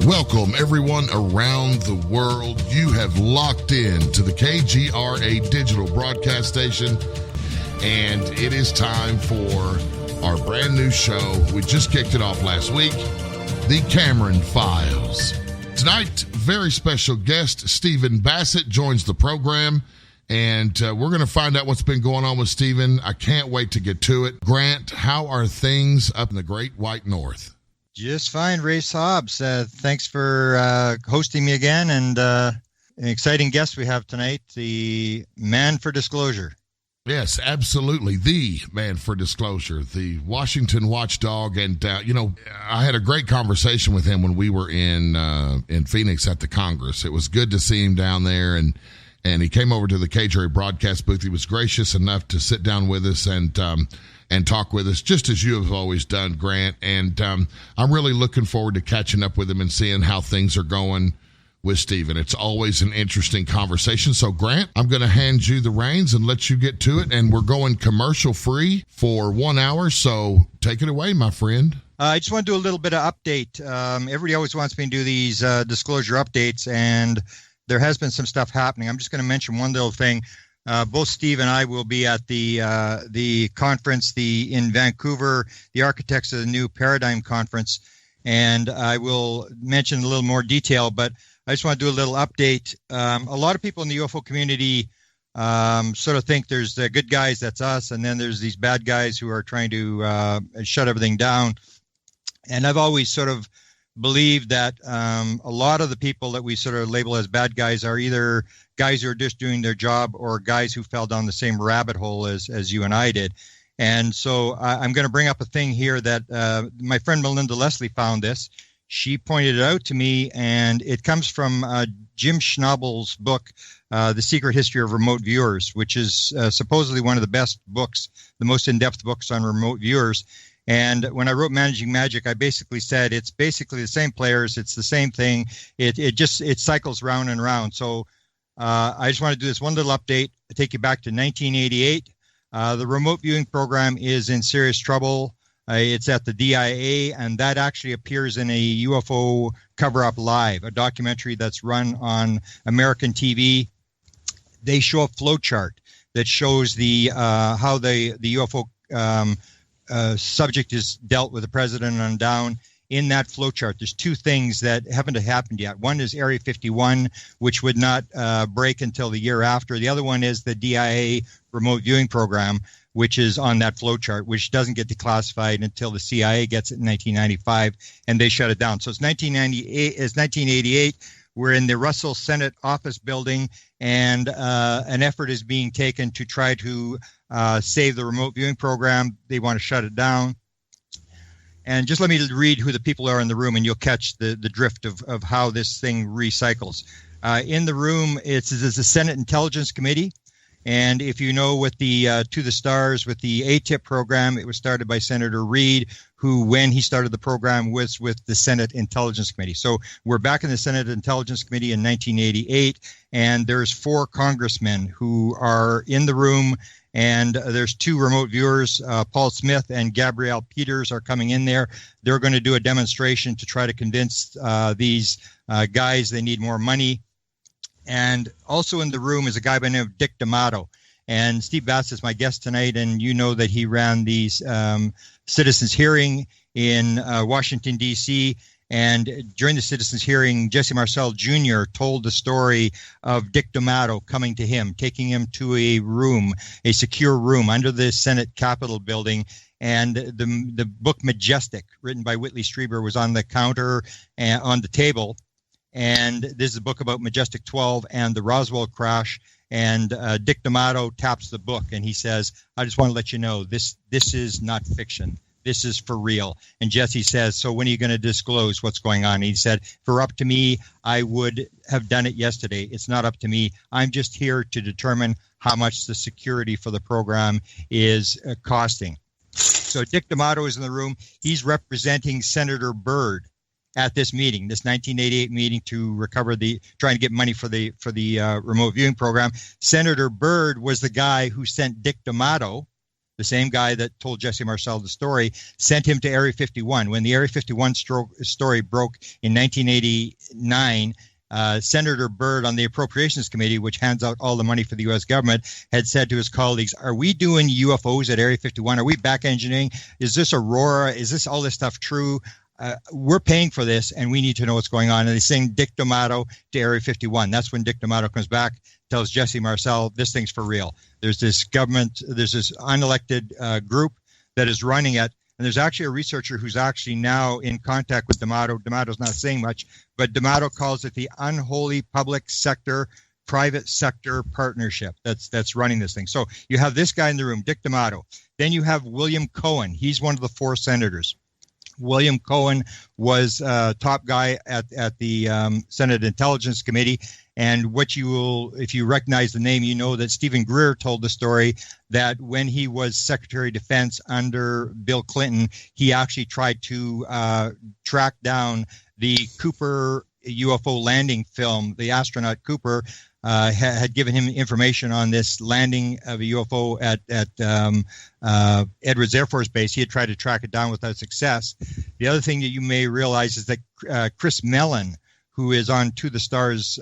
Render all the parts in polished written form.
Welcome, everyone around the world. You have locked in to the KGRA digital broadcast station, and it is time for our brand new show. We just kicked it off last week, the Cameron Files. Tonight, very special guest, Stephen Bassett, joins the program, and we're going to find out what's been going on with Stephen. I can't wait to get to it. Grant, how are things up in the Great White North? Just fine, Ray Hobbs. Thanks for hosting me again, and an exciting guest we have tonight, the man for disclosure. Yes, absolutely. The man for disclosure, the Washington watchdog. And, I had a great conversation with him when we were in Phoenix at the Congress. It was good to see him down there, and he came over to the KGRA broadcast booth. He was gracious enough to sit down with us and talk with us, just as you have always done, Grant. And I'm really looking forward to catching up with him and seeing how things are going with Stephen. It's always an interesting conversation. So, Grant, I'm going to hand you the reins and let you get to it. And we're going commercial free for 1 hour. So take it away, my friend. I just want to do a little bit of update. Everybody always wants me to do these disclosure updates, and there has been some stuff happening. I'm just going to mention one little thing. Both Steve and I will be at the conference in Vancouver, the Architects of the New Paradigm Conference, and I will mention a little more detail, but I just want to do a little update. A lot of people in the UFO community sort of think there's the good guys, that's us, and then there's these bad guys who are trying to shut everything down. And I've always sort of believed that a lot of the people that we sort of label as bad guys are either guys who are just doing their job or guys who fell down the same rabbit hole as you and I did. And so I'm going to bring up a thing here that my friend Melinda Leslie found this. She pointed it out to me, and it comes from Jim Schnabel's book, The Secret History of Remote Viewers, which is supposedly one of the best books, the most in-depth books on remote viewers. And when I wrote Managing Magic, I basically said it's basically the same players, it's the same thing. It cycles round and round. So I just want to do this one little update, take you back to 1988. The remote viewing program is in serious trouble. It's at the DIA, and that actually appears in a UFO Cover-Up Live, a documentary that's run on American TV. They show a flowchart that shows how the UFO subject is dealt with the president on down. In that flowchart, there's two things that haven't happened yet. One is Area 51, which would not break until the year after. The other one is the DIA remote viewing program, which is on that flowchart, which doesn't get declassified until the CIA gets it in 1995, and they shut it down. So it's 1988. We're in the Russell Senate office building, and an effort is being taken to try to save the remote viewing program. They want to shut it down. And just let me read who the people are in the room, and you'll catch the drift of how this thing recycles. In the room, it's the Senate Intelligence Committee. And if you know, with the To the Stars, with the ATIP program, it was started by Senator Reid, who, when he started the program, was with the Senate Intelligence Committee. So we're back in the Senate Intelligence Committee in 1988, and there's 4 congressmen who are in the room. And there's 2 remote viewers, Paul Smith and Gabrielle Peters, are coming in there. They're going to do a demonstration to try to convince these guys they need more money. And also in the room is a guy by the name of Dick D'Amato. And Steve Bass is my guest tonight, and you know that he ran these citizens hearing in Washington, D.C., and during the citizens hearing, Jesse Marcel Jr. told the story of Dick D'Amato coming to him, taking him to a room, a secure room under the Senate Capitol building. And the book Majestic, written by Whitley Strieber, was on the counter and on the table. And this is a book about Majestic 12 and the Roswell crash. And Dick D'Amato taps the book, and he says, I just want to let you know, this is not fiction. This is for real. And Jesse says, so when are you going to disclose what's going on? And he said, for up to me, I would have done it yesterday. It's not up to me. I'm just here to determine how much the security for the program is costing. So Dick D'Amato is in the room. He's representing Senator Byrd at this meeting, this 1988 meeting to recover trying to get money for the remote viewing program. Senator Byrd was the guy who sent Dick D'Amato the same guy that told Jesse Marcel the story, sent him to Area 51. When the Area 51 story broke in 1989, Senator Byrd on the Appropriations Committee, which hands out all the money for the U.S. government, had said to his colleagues, are we doing UFOs at Area 51? Are we back engineering? Is this Aurora? Is this all this stuff true? We're paying for this, and we need to know what's going on. And they send Dick D'Amato to Area 51. That's when Dick D'Amato comes back, tells Jesse Marcel, this thing's for real. There's this government, there's this unelected group that is running it. And there's actually a researcher who's actually now in contact with D'Amato. D'Amato's not saying much, but D'Amato calls it the unholy public sector, private sector partnership that's running this thing. So you have this guy in the room, Dick D'Amato. Then you have William Cohen. He's one of the 4 senators. William Cohen was top guy at the Senate Intelligence Committee. And what you will, if you recognize the name, you know that Stephen Greer told the story that when he was Secretary of Defense under Bill Clinton, he actually tried to track down the Cooper UFO landing film. The astronaut Cooper had given him information on this landing of a UFO at Edwards Air Force Base. He had tried to track it down without success. The other thing that you may realize is that Chris Mellon, who is on To the Stars,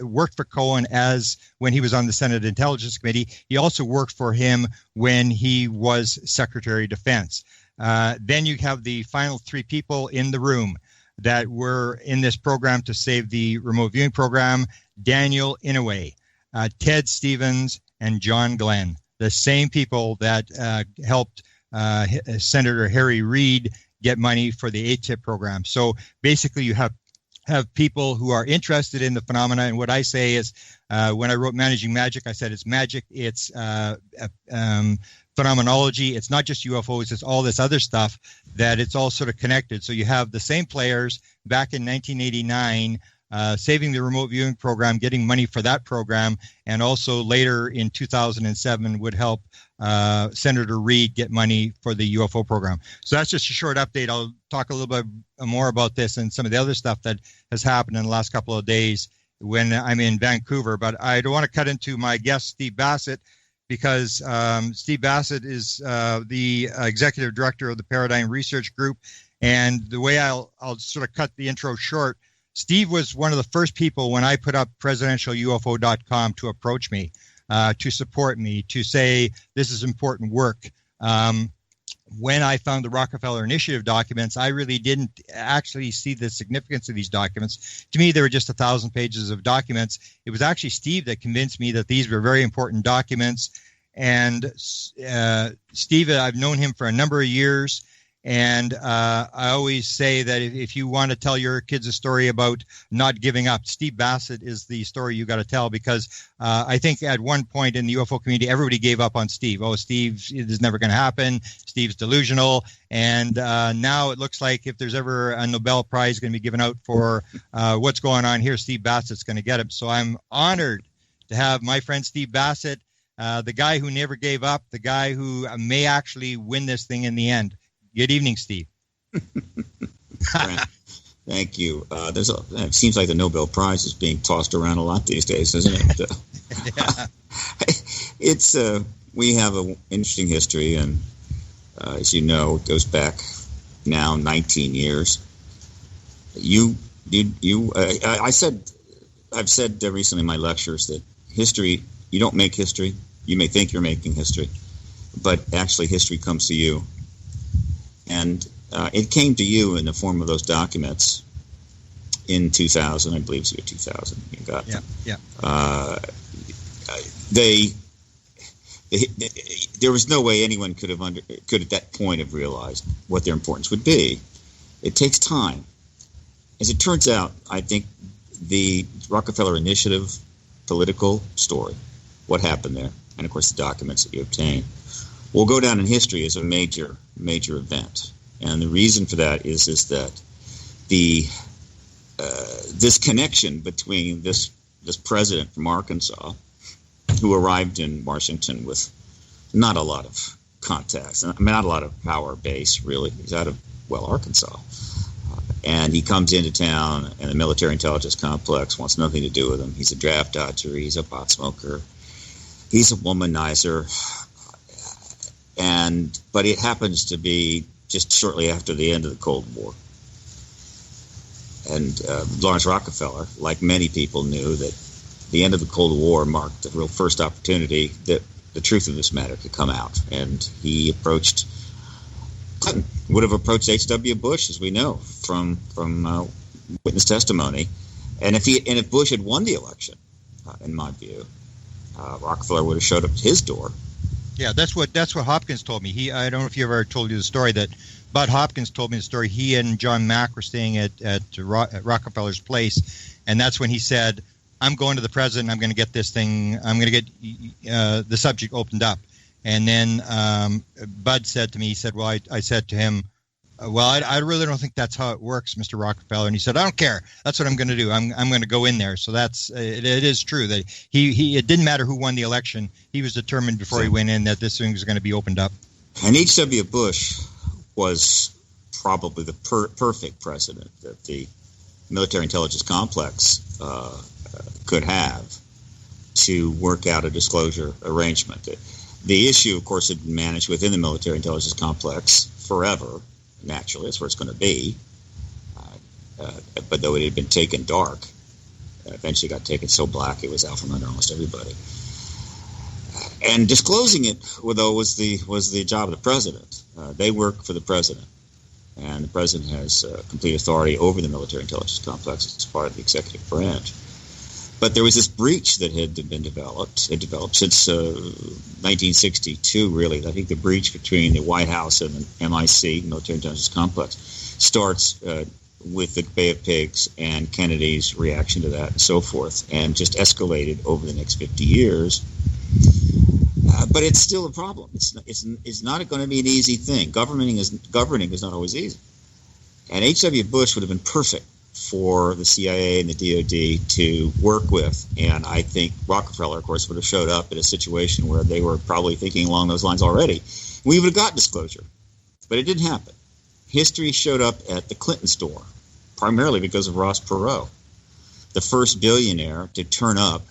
worked for Cohen as when he was on the Senate Intelligence Committee. He also worked for him when he was Secretary of Defense. Then you have the final 3 people in the room that were in this program to save the remote viewing program: Daniel Inouye, Ted Stevens, and John Glenn, the same people that helped Senator Harry Reid get money for the ATIP program. So basically you have people who are interested in the phenomena. And what I say is, when I wrote Managing Magic, I said it's magic, it's phenomenology, it's not just UFOs, it's all this other stuff, that it's all sort of connected. So you have the same players back in 1989 saving the remote viewing program, getting money for that program, and also later in 2007 would help Senator Reid get money for the UFO program. So that's just a short update. I'll talk a little bit more about this and some of the other stuff that has happened in the last couple of days when I'm in Vancouver. But I don't want to cut into my guest, Steve Bassett, because Steve Bassett is the executive director of the Paradigm Research Group. And the way I'll sort of cut the intro short, Steve was one of the first people when I put up presidentialufo.com to approach me, to support me, to say this is important work. When I found the Rockefeller Initiative documents, I really didn't actually see the significance of these documents. To me, they were just 1,000 pages of documents. It was actually Steve that convinced me that these were very important documents. And Steve, I've known him for a number of years. And I always say that if you want to tell your kids a story about not giving up, Steve Bassett is the story you got to tell, because I think at one point in the UFO community, everybody gave up on Steve. Oh, Steve, it is never going to happen. Steve's delusional. And now it looks like if there's ever a Nobel Prize going to be given out for what's going on here, Steve Bassett's going to get it. So I'm honored to have my friend Steve Bassett, the guy who never gave up, the guy who may actually win this thing in the end. Good evening, Steve. Thank you. It seems like the Nobel Prize is being tossed around a lot these days, isn't it? Yeah. We have an interesting history, and as you know, it goes back now 19 years. I've said recently in my lectures that history, you don't make history. You may think you're making history, but actually history comes to you. And it came to you in the form of those documents in 2000, I believe it was 2000. You got them. Yeah. There was no way anyone could at that point have realized what their importance would be. It takes time. As it turns out, I think the Rockefeller Initiative political story, what happened there, and of course the documents that you obtained, will go down in history as a major event. And the reason for that is that this connection between this president from Arkansas, who arrived in Washington with not a lot of contacts, not a lot of power base, really. He's out of, Arkansas. And he comes into town, and the military intelligence complex wants nothing to do with him. He's a draft dodger. He's a pot smoker. He's a womanizer. But it happens to be just shortly after the end of the Cold War. And Lawrence Rockefeller, like many people, knew that the end of the Cold War marked the real first opportunity that the truth of this matter could come out. And he approached Clinton, would have approached H.W. Bush, as we know from witness testimony. And if Bush had won the election, in my view, Rockefeller would have showed up at his door. Yeah, that's what Hopkins told me. I don't know if you ever told you the story that Bud Hopkins told me the story. He and John Mack were staying at Rockefeller's place, and that's when he said, "I'm going to the president. I'm going to get this thing. I'm going to get the subject opened up." And then Bud said to me, he said, "Well, I said to him, well, I really don't think that's how it works, Mr. Rockefeller." And he said, "I don't care. That's what I'm going to do. I'm going to go in there." So that's it is true that he it didn't matter who won the election. He was determined before he went in that this thing was going to be opened up. And H.W. Bush was probably the perfect president that the military intelligence complex could have to work out a disclosure arrangement. The issue, of course, had been managed within the military intelligence complex forever. Naturally, that's where it's going to be. But though it had been taken dark, eventually got taken so black it was out from under almost everybody. And disclosing it, though, was the job of the president. They work for the president, and the president has complete authority over the military intelligence complex as part of the executive branch. But there was this breach that had been developed. It developed since 1962, really. I think the breach between the White House and the MIC, military intelligence complex, starts with the Bay of Pigs and Kennedy's reaction to that and so forth, and just escalated over the next 50 years. But it's still a problem. It's not going to be an easy thing. Governing is not always easy. And H.W. Bush would have been perfect for the CIA and the DOD to work with. And I think Rockefeller, of course, would have showed up in a situation where they were probably thinking along those lines already. We would have got disclosure. But it didn't happen. History showed up at the Clinton's door, primarily because of Ross Perot, the first billionaire to turn up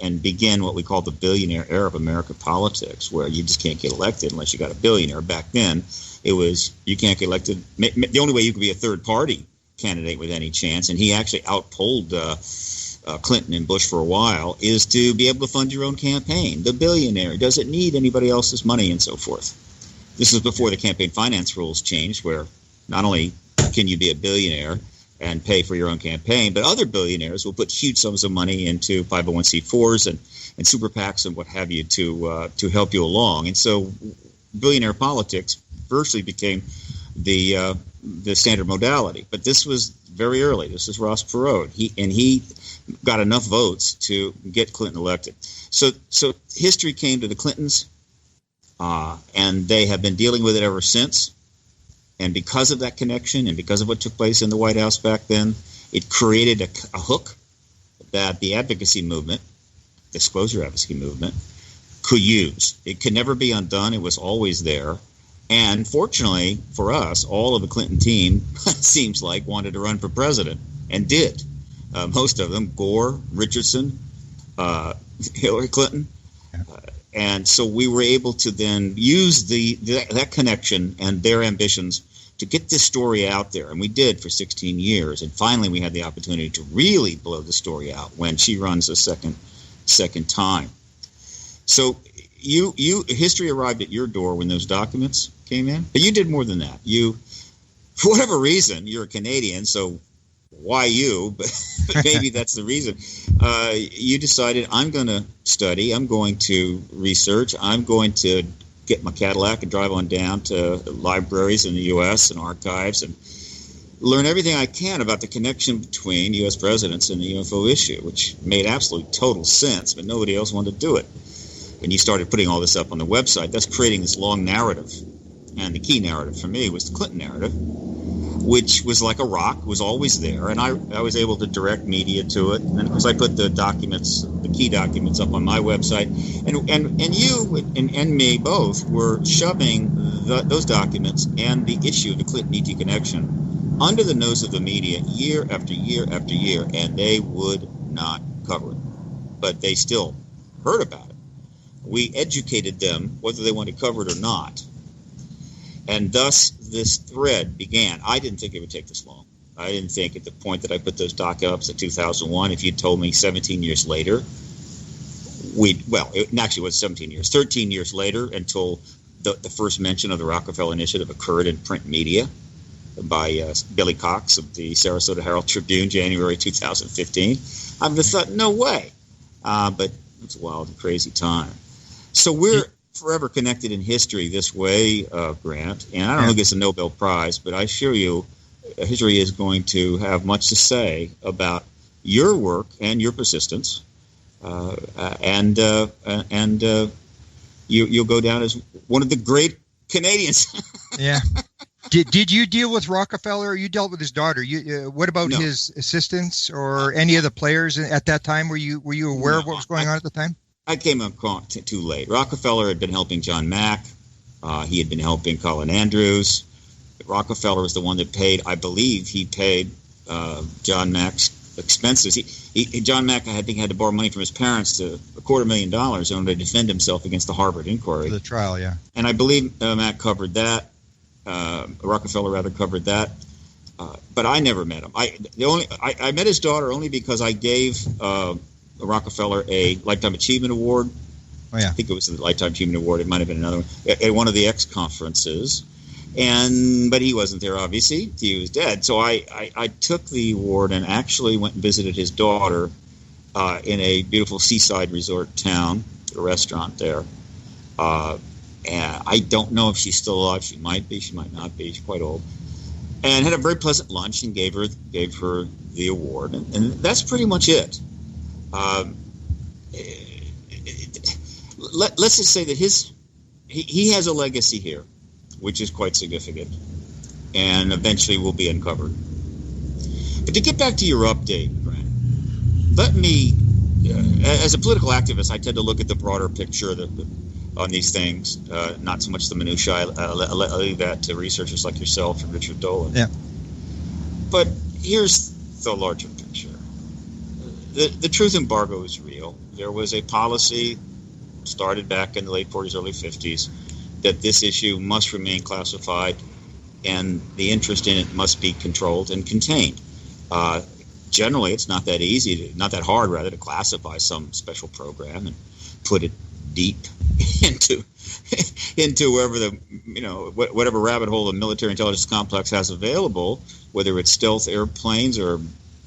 and begin what we call the billionaire era of American politics, where you just can't get elected unless you got a billionaire. Back then, it was you can't get elected. The only way you could be a third-party candidate with any chance, and he actually outpolled Clinton and Bush for a while, is to be able to fund your own campaign. The billionaire doesn't need anybody else's money and so forth. This is before the campaign finance rules changed, where not only can you be a billionaire and pay for your own campaign, but other billionaires will put huge sums of money into 501c4s and super PACs and what have you to help you along. And so billionaire politics virtually became the standard modality. But this was very early. This is Ross Perot. He got enough votes to get Clinton elected. So history came to the Clintons, and they have been dealing with it ever since. And because of that connection and because of what took place in the White House back then, it created a hook that the advocacy movement, disclosure advocacy movement, could use. It could never be undone. It was always there. And fortunately for us, all of the Clinton team, seems like, wanted to run for president and did. Most of them, Gore, Richardson, Hillary Clinton. And so we were able to then use that connection and their ambitions to get this story out there. And we did for 16 years. And finally, we had the opportunity to really blow the story out when she runs a second time. So history arrived at your door when those documents came in. But you did more than that. You, for whatever reason, you're a Canadian, so why you? But maybe that's the reason. You decided, I'm going to study, I'm going to research, I'm going to get my Cadillac and drive on down to libraries in the U.S. and archives and learn everything I can about the connection between U.S. presidents and the UFO issue, which made absolute total sense, but nobody else wanted to do it. And you started putting all this up on the website. That's creating this long narrative. And the key narrative for me was the Clinton narrative, which was like a rock, was always there. And I was able to direct media to it. And of course, I put the documents, the key documents, up on my website. And you and me both were shoving those documents and the issue of the Clinton-ET connection under the nose of the media year after year after year, and they would not cover it. But they still heard about it. We educated them whether they wanted covered or not. And thus this thread began. I didn't think it would take this long. I didn't think at the point that I put those doc-ups in 2001, if you'd told me 17 years later, it actually was 17 years, 13 years later until the first mention of the Rockefeller Initiative occurred in print media by Billy Cox of the Sarasota Herald Tribune, January 2015. I just thought, no way. But it's a wild and crazy time. So we're forever connected in history this way, Grant. And I don't know who gets a Nobel Prize, but I assure you, history is going to have much to say about your work and your persistence. You'll go down as one of the great Canadians. Yeah. Did you deal with Rockefeller? Or you dealt with his daughter. What about his assistants or any of the players at that time? Were you aware of what was going on at the time? I came up too late. Rockefeller had been helping John Mack. He had been helping Colin Andrews. Rockefeller was the one that paid. I believe he paid John Mack's expenses. John Mack, I think, had to borrow money from his parents to $250,000 in order to defend himself against the Harvard inquiry. The trial, yeah. And I believe Mack covered that. Rockefeller rather covered that. But I never met him. I met his daughter only because I gave Rockefeller a Lifetime Achievement Award. Oh, yeah. I think it was the Lifetime Achievement Award. It might have been another one at one of the X conferences. But he wasn't there, obviously. He was dead. So I took the award and actually went and visited his daughter in a beautiful seaside resort town, a restaurant there. And I don't know if she's still alive. She might be. She might not be. She's quite old. And had a very pleasant lunch and gave her the award. And that's pretty much it. Let's just say that he has a legacy here, which is quite significant, and eventually will be uncovered. But to get back to your update, Grant, let me, as a political activist, I tend to look at the broader picture on these things, not so much the minutiae. I'll leave that to researchers like yourself and Richard Dolan. Yeah. But here's the larger picture. The truth embargo is real. There was a policy started back in the late 40s, early 50s, that this issue must remain classified and the interest in it must be controlled and contained. Generally, it's not that easy, not that hard, rather, to classify some special program and put it deep into whatever rabbit hole the military intelligence complex has available, whether it's stealth airplanes or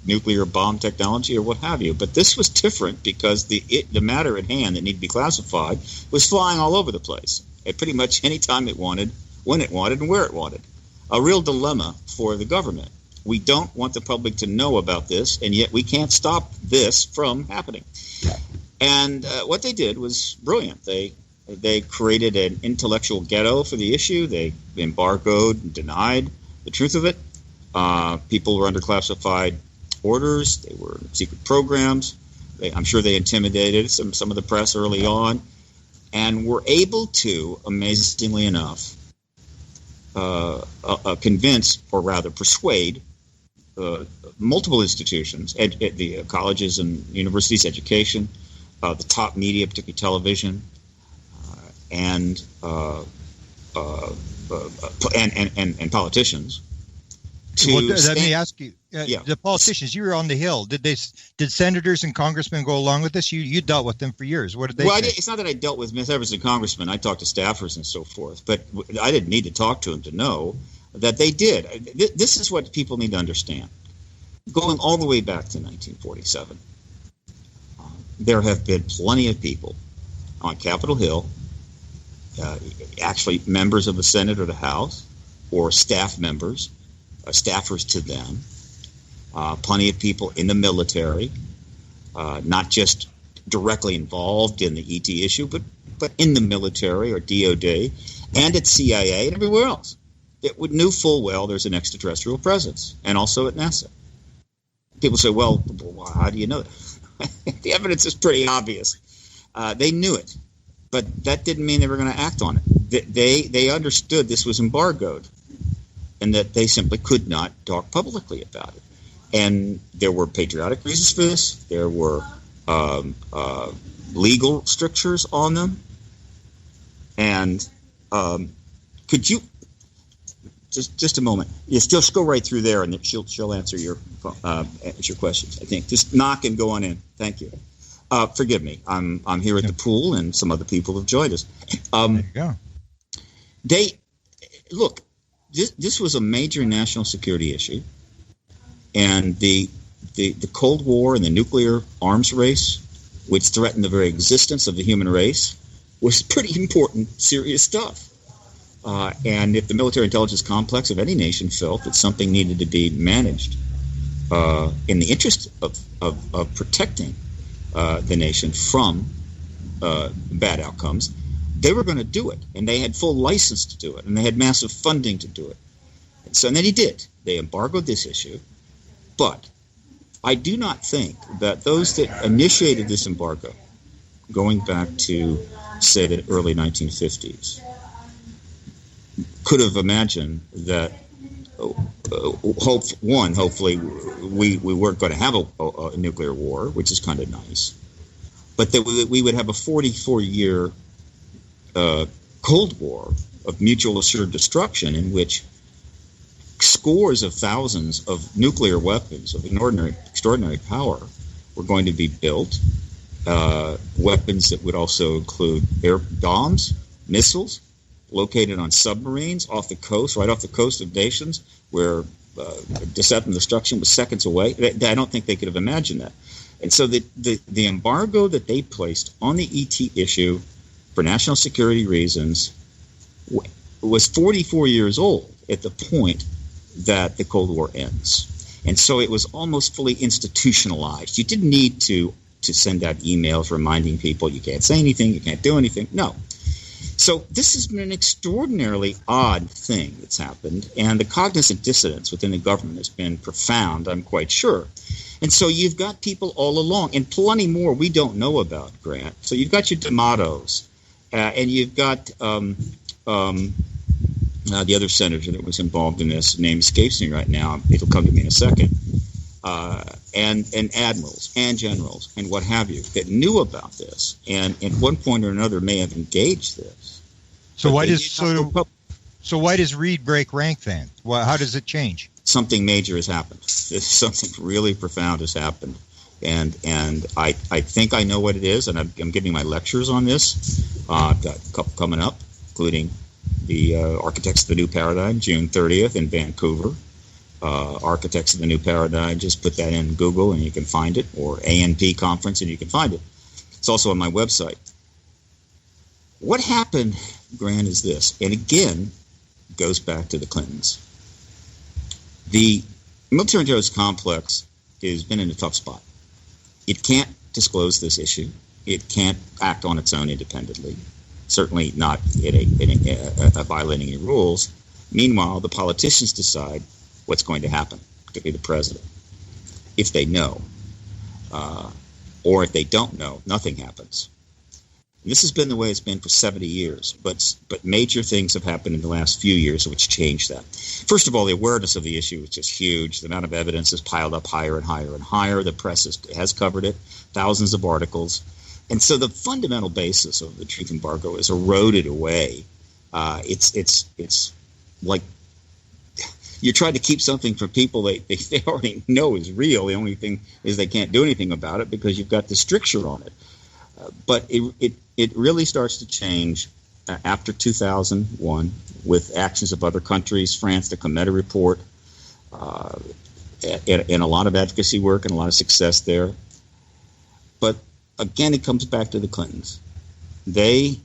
nuclear bomb technology or what have you. But this was different because the matter at hand that needed to be classified was flying all over the place at pretty much any time it wanted, when it wanted, and where it wanted. A real dilemma for the government. We don't want the public to know about this, and yet we can't stop this from happening. And what they did was brilliant. They created an intellectual ghetto for the issue. They embargoed and denied the truth of it. People were under classified orders. They were secret programs. I'm sure they intimidated some of the press early on, and were able to, amazingly enough, convince, or rather persuade, multiple institutions, the colleges and universities, education, the top media, particularly television, and politicians. Let me ask you, the politicians, you were on the Hill. Did senators and congressmen go along with this? You dealt with them for years. What did they say? It's not that I dealt with senators and congressmen. I talked to staffers and so forth. But I didn't need to talk to them to know that they did. This is what people need to understand. Going all the way back to 1947, there have been plenty of people on Capitol Hill, actually members of the Senate or the House, or staff members, staffers to them, plenty of people in the military, not just directly involved in the ET issue, but in the military or DOD and at CIA and everywhere else that knew full well there's an extraterrestrial presence, and also at NASA. People say, well, how do you know that? The evidence is pretty obvious. They knew it, but that didn't mean they were going to act on it. They understood this was embargoed, and that they simply could not talk publicly about it. And there were patriotic reasons for this. There were legal strictures on them. And could you just a moment? Yes, just go right through there, and she'll answer your questions. I think just knock and go on in. Thank you. Forgive me. I'm here at the pool, and some other people have joined us. There you go. Look. This was a major national security issue, and the Cold War and the nuclear arms race, which threatened the very existence of the human race, was pretty important, serious stuff. And if the military intelligence complex of any nation felt that something needed to be managed in the interest of protecting the nation from bad outcomes, they were going to do it, and they had full license to do it, and they had massive funding to do it. And then he did. They embargoed this issue, but I do not think that those that initiated this embargo, going back to, say, the early 1950s, could have imagined that, hopefully, we weren't going to have a nuclear war, which is kind of nice, but that we would have a 44-year Cold War of mutual assured destruction, in which scores of thousands of nuclear weapons of extraordinary power were going to be built, weapons that would also include air bombs, missiles, located on submarines off the coast, right off the coast of nations where descent and destruction was seconds away. I don't think they could have imagined that. And so the embargo that they placed on the ET issue for national security reasons was 44 years old at the point that the Cold War ends. And so it was almost fully institutionalized. You didn't need to send out emails reminding people you can't say anything, you can't do anything. No. So this has been an extraordinarily odd thing that's happened, and the cognizant dissonance within the government has been profound, I'm quite sure. And so you've got people all along, and plenty more we don't know about, Grant. So you've got your D'Amatos, and you've got the other senator that was involved in this, name escapes me right now, it'll come to me in a second, and admirals and generals and what have you that knew about this, and at one point or another may have engaged this. So why does Reed break rank then? Well, how does it change? Something major has happened. Something really profound has happened. And I think I know what it is, and I'm giving my lectures on this. I've got a couple coming up, including the Architects of the New Paradigm, June 30th in Vancouver. Architects of the New Paradigm, just put that in Google and you can find it, or ANP conference and you can find it. It's also on my website. What happened, Grant, is this, and again, goes back to the Clintons. The military intelligence complex has been in a tough spot. It can't disclose this issue. It can't act on its own independently, certainly not violating any rules. Meanwhile, the politicians decide what's going to happen, particularly the president, if they know. Or if they don't know, nothing happens. And this has been the way it's been for 70 years, but major things have happened in the last few years which changed that. First of all, the awareness of the issue is just huge. The amount of evidence has piled up higher and higher and higher. The press has covered it, thousands of articles. And so the fundamental basis of the truth embargo is eroded away. It's like you're trying to keep something from people they already know is real. The only thing is they can't do anything about it because you've got the stricture on it. But it really starts to change after 2001 with actions of other countries, France, the Cometa report, and a lot of advocacy work and a lot of success there. But again, it comes back to the Clintons. They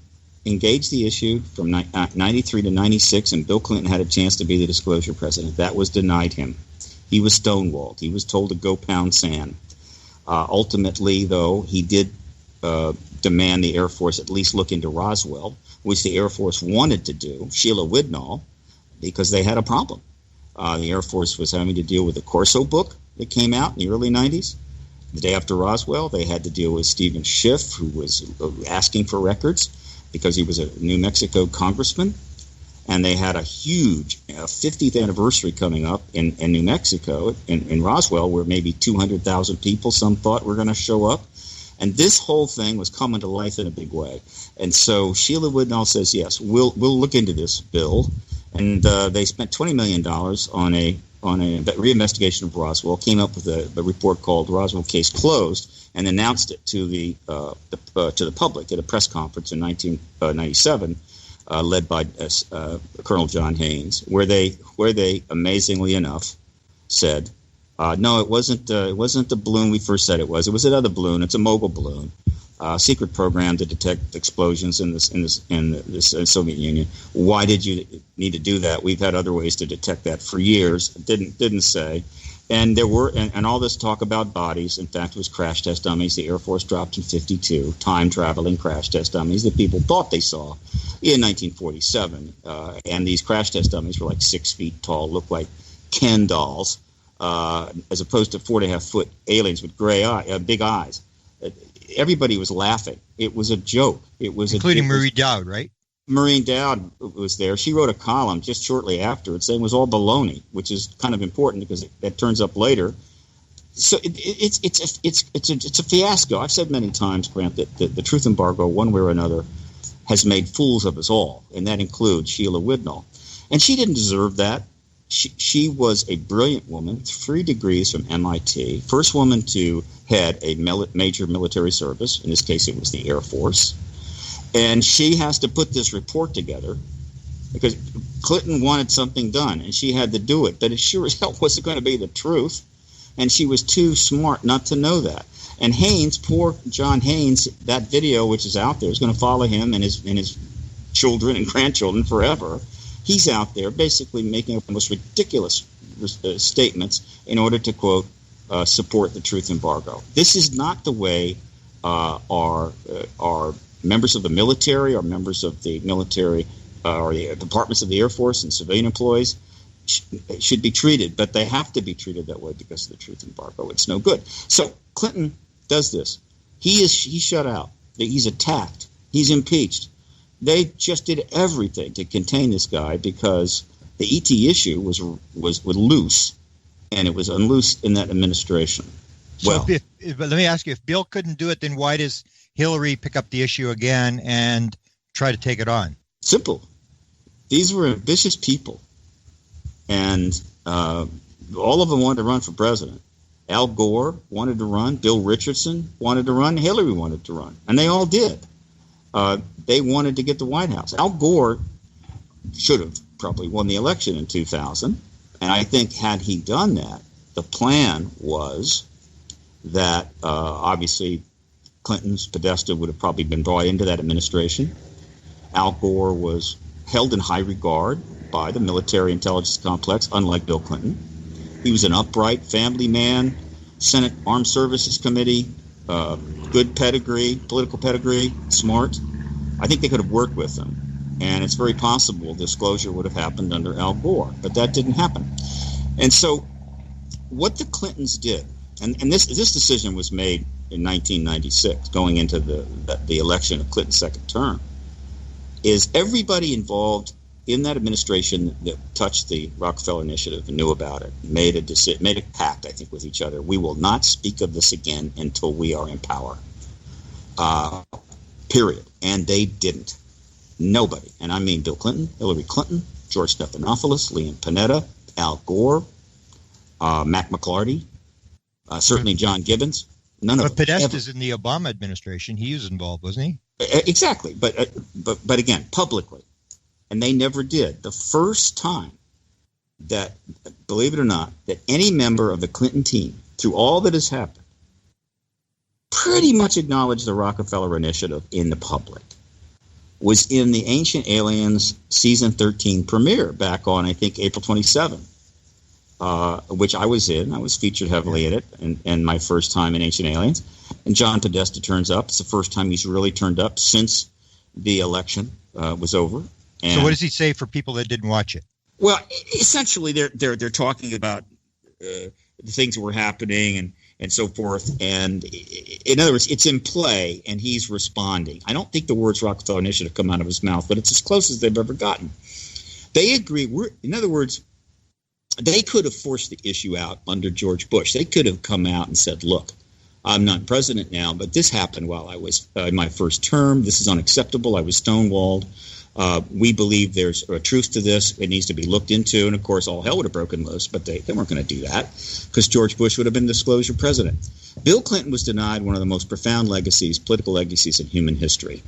engaged the issue from 93 to 96, and Bill Clinton had a chance to be the disclosure president. That was denied him. He was stonewalled. He was told to go pound sand. Ultimately, though, he did demand the Air Force at least look into Roswell, which the Air Force wanted to do, Sheila Widnall, because they had a problem. The Air Force was having to deal with the Corso book that came out in the early 90s. The day after Roswell, they had to deal with Stephen Schiff, who was asking for records because he was a New Mexico congressman. And they had a huge 50th anniversary coming up in New Mexico, in Roswell, where maybe 200,000 people, some thought, were going to show up. And this whole thing was coming to life in a big way. And so Sheila Woodnall says, yes, we'll look into this, Bill. And they spent $20 million on a reinvestigation of Roswell, came up with a report called Roswell Case Closed, and announced it to the public at a press conference in 1997, led by Colonel John Haynes, where they amazingly enough said, no, it wasn't the balloon we first said it was. It was another balloon. It's a mobile balloon, secret program to detect explosions in the Soviet Union. Why did you need to do that? We've had other ways to detect that for years. Didn't say. And there were and all this talk about bodies. In fact, it was crash test dummies. The Air Force dropped in 52 time-traveling crash test dummies that people thought they saw in 1947. And these crash test dummies were like 6 feet tall, looked like Ken dolls, as opposed to 4.5-foot aliens with big eyes. Everybody was laughing. It was a joke. Including Marie Dowd, right? Maureen Dowd was there. She wrote a column just shortly after it saying it was all baloney, which is kind of important because that turns up later. So it's a fiasco. I've said many times, Grant, that the truth embargo, one way or another, has made fools of us all, and that includes Sheila Woodnall. And she didn't deserve that. She was a brilliant woman, 3 degrees from MIT, first woman to head a major military service. In this case, it was the Air Force. And she has to put this report together because Clinton wanted something done, and she had to do it. But it sure as hell wasn't going to be the truth, and she was too smart not to know that. And Haynes, poor John Haynes, that video which is out there is going to follow him and his children and grandchildren forever. He's out there basically making up the most ridiculous statements in order to, quote, support the truth embargo. This is not the way our members of the military or members of the military or the departments of the Air Force and civilian employees should be treated, but they have to be treated that way because of the truth embargo. It's no good. So Clinton does this. He's shut out. He's attacked. He's impeached. They just did everything to contain this guy because the ET issue was loose, and it was unloosed in that administration. So but let me ask you, if Bill couldn't do it, then why does Hillary pick up the issue again and try to take it on? Simple. These were ambitious people, and all of them wanted to run for president. Al Gore wanted to run. Bill Richardson wanted to run. Hillary wanted to run, and they all did. They wanted to get the White House. Al Gore should have probably won the election in 2000, and I think had he done that, the plan was that obviously Clinton's Podesta would have probably been brought into that administration. Al Gore was held in high regard by the military intelligence complex, unlike Bill Clinton. He was an upright family man, Senate Armed Services Committee, good pedigree, political pedigree, smart. I think they could have worked with him. And it's very possible disclosure would have happened under Al Gore, but that didn't happen. And so what the Clintons did, and this decision was made in 1996, going into the election of Clinton's second term, is everybody involved in that administration that touched the Rockefeller Initiative and knew about it, made a pact, I think, with each other. We will not speak of this again until we are in power. Period. And they didn't. Nobody. And I mean Bill Clinton, Hillary Clinton, George Stephanopoulos, Liam Panetta, Al Gore, Mac McLarty, certainly John Gibbons. None of them. But Podesta's in the Obama administration. He was involved, wasn't he? Exactly. But again, publicly. And they never did. The first time that, believe it or not, that any member of the Clinton team, through all that has happened, pretty much acknowledged the Rockefeller Initiative in the public, was in the Ancient Aliens Season 13 premiere back on, I think, April 27, which I was in. I was featured heavily in it and my first time in Ancient Aliens. And John Podesta turns up. It's the first time he's really turned up since the election was over. And, so what does he say for people that didn't watch it? Well, essentially, they're talking about the things that were happening and so forth. And in other words, it's in play, and he's responding. I don't think the words Rockefeller Initiative come out of his mouth, but it's as close as they've ever gotten. They agree. In other words, they could have forced the issue out under George Bush. They could have come out and said, look, I'm not president now, but this happened while I was in my first term. This is unacceptable. I was stonewalled. We believe there's a truth to this. It needs to be looked into. And, of course, all hell would have broken loose, but they weren't going to do that because George Bush would have been disclosure president. Bill Clinton was denied one of the most profound legacies, political legacies in human history.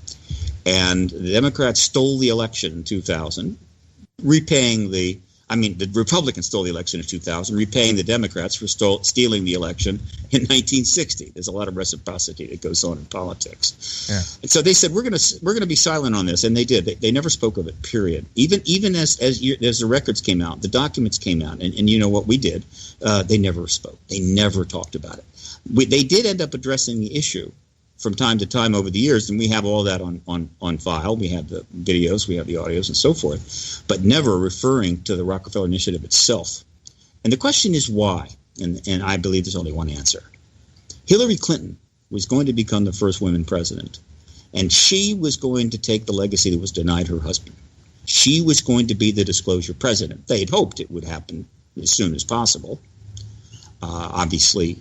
And the Democrats stole the election in 2000, the Republicans stole the election in 2000, repaying the Democrats for stealing the election in 1960. There's a lot of reciprocity that goes on in politics. Yeah. And so they said, we're going to be silent on this, and they did. They never spoke of it, period. Even as the records came out, the documents came out, and you know what we did, they never spoke. They never talked about it. They did end up addressing the issue from time to time over the years, and we have all that on file. We have the videos, we have the audios, and so forth, but never referring to the Rockefeller Initiative itself. And the question is why, and I believe there's only one answer. Hillary Clinton was going to become the first woman president, and she was going to take the legacy that was denied her husband. She was going to be the disclosure president. They had hoped it would happen as soon as possible. Obviously,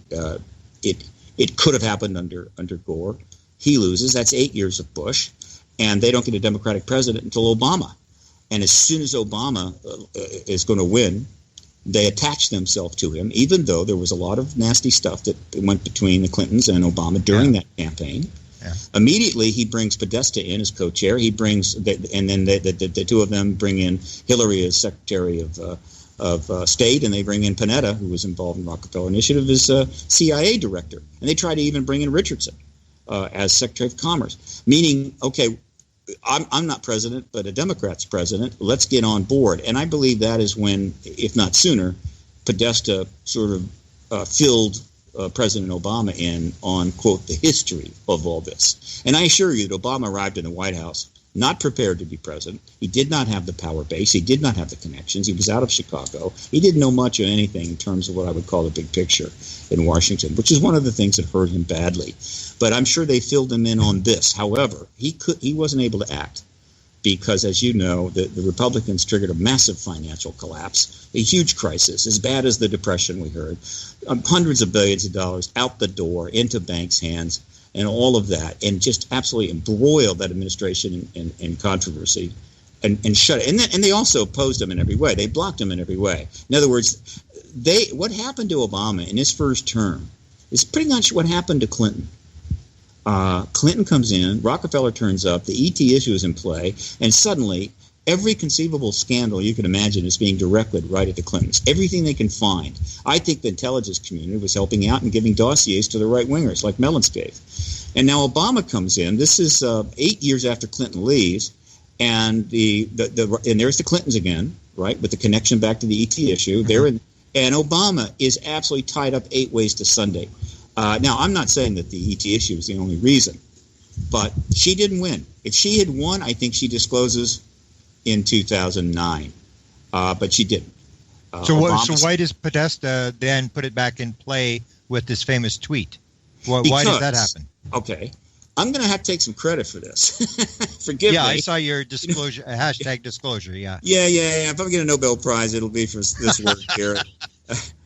it could have happened under Gore. He loses. That's 8 years of Bush. And they don't get a Democratic president until Obama. And as soon as Obama is going to win, they attach themselves to him, even though there was a lot of nasty stuff that went between the Clintons and Obama during that campaign. Yeah. Immediately, he brings Podesta in as co-chair. He brings, and then the two of them bring in Hillary as Secretary of State, and they bring in Panetta, who was involved in Rockefeller Initiative, as CIA director. And they try to even bring in Richardson as Secretary of Commerce, meaning, okay, I'm not president, but a Democrat's president. Let's get on board. And I believe that is when, if not sooner, Podesta sort of filled President Obama in on, quote, the history of all this. And I assure you that Obama arrived in the White House not prepared to be president. He did not have the power base. He did not have the connections. He was out of Chicago. He didn't know much of anything in terms of what I would call the big picture in Washington, which is one of the things that hurt him badly. But I'm sure they filled him in on this. However, he wasn't able to act because, as you know, the Republicans triggered a massive financial collapse, a huge crisis, as bad as the Depression we heard, hundreds of billions of dollars out the door into banks' hands, and all of that, and just absolutely embroiled that administration in controversy, and shut it. And they also opposed him in every way. They blocked him in every way. In other words, what happened to Obama in his first term is pretty much what happened to Clinton. Clinton comes in, Rockefeller turns up, the ET issue is in play, and suddenly every conceivable scandal you can imagine is being directed right at the Clintons. Everything they can find. I think the intelligence community was helping out and giving dossiers to the right-wingers, like Mellons gave. And now Obama comes in. This is 8 years after Clinton leaves, and and there's the Clintons again, right, with the connection back to the ET issue. And Obama is absolutely tied up 8 ways to Sunday. Now, I'm not saying that the ET issue is the only reason, but she didn't win. If she had won, I think she discloses in 2009, but she didn't. So why does Podesta then put it back in play with this famous tweet? Why did that happen? Okay, I'm going to have to take some credit for this. Forgive me. Yeah, I saw your disclosure, hashtag disclosure, yeah. Yeah. If I'm getting a Nobel Prize, it'll be for this work here.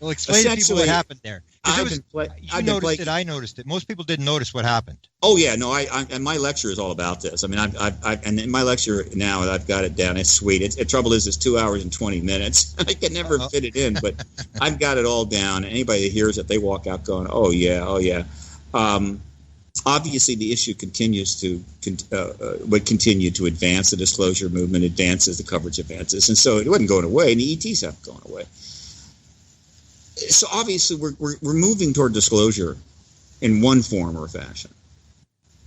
Well, explain to people what happened there. I noticed it. Most people didn't notice what happened. Oh yeah, no. And my lecture is all about this. I mean, and in my lecture now, I've got it down. It's sweet. The trouble is, it's 2 hours and 20 minutes. I can never fit it in, but I've got it all down. And anybody that hears it, they walk out going, "Oh yeah." Obviously, the issue would continue to advance. The disclosure movement advances, the coverage advances, and so it wasn't going away. And the ETs haven't gone away. So obviously, we're moving toward disclosure in one form or fashion.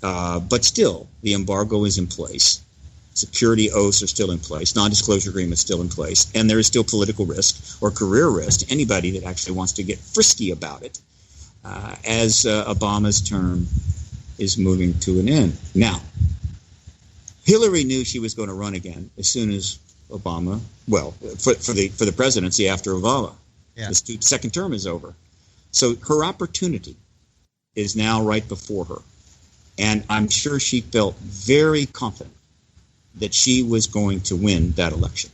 But still, the embargo is in place. Security oaths are still in place. Non-disclosure agreements still in place. And there is still political risk or career risk to anybody that actually wants to get frisky about it as Obama's term is moving to an end. Now, Hillary knew she was going to run again as soon as Obama, for the presidency after Obama. Yeah. The second term is over. So her opportunity is now right before her. And I'm sure she felt very confident that she was going to win that election.